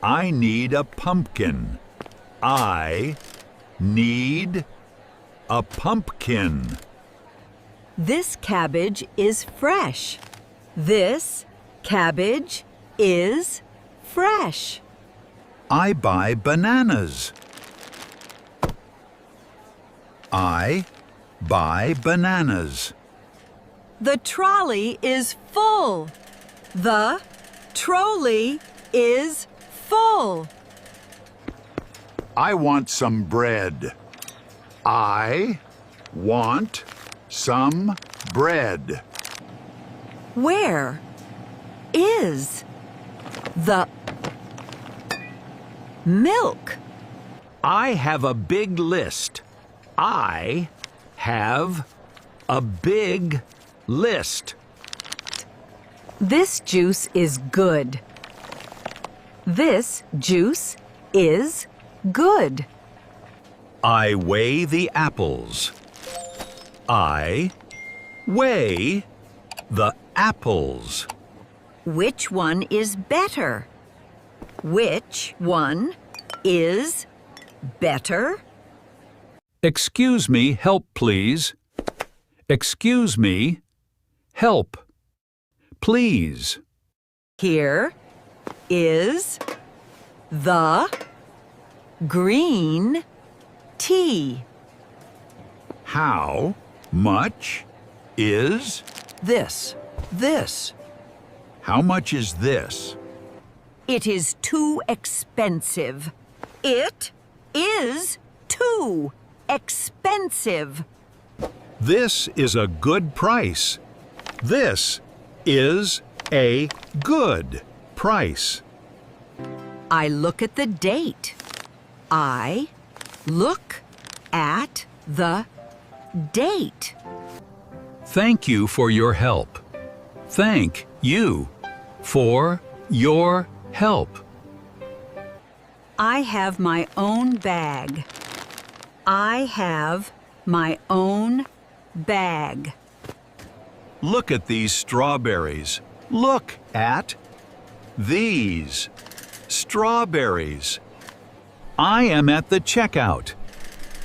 I need a pumpkin. I need a pumpkin. This cabbage is fresh. This cabbage is fresh. I buy bananas. I buy bananas. The trolley is full. The trolley is full. I want some bread. I want some bread. Where is the milk? I have a big list. I have a big list. This juice is good. This juice is good. I weigh the apples. I weigh the apples. Which one is better? Which one is better? Excuse me, help please. Excuse me, help, please. Here is the green tea. How much is this? How much is this? It is too expensive. It is too expensive. This is a good price. This is a good price. I look at the date. I look at the date. Thank you for your help. Thank you for your help. I have my own bag. I have my own bag. Look at these strawberries. Look at these strawberries. I am at the checkout.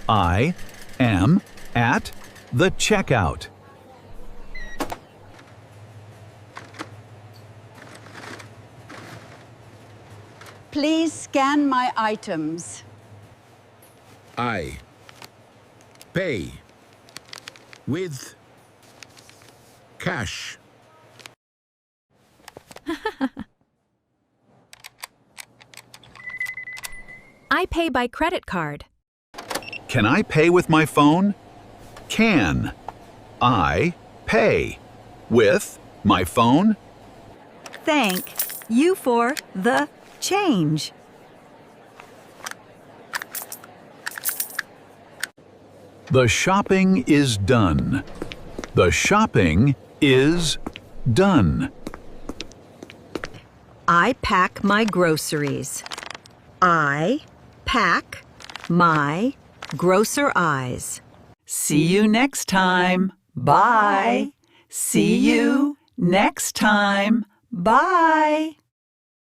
I am at the checkout. Please scan my items. I pay with cash. I pay by credit card. Can I pay with my phone? Can I pay with my phone? Thank you for the change. The shopping is done. The shopping is done. I pack my groceries. I pack my groceries. See you next time. Bye. See you next time. Bye.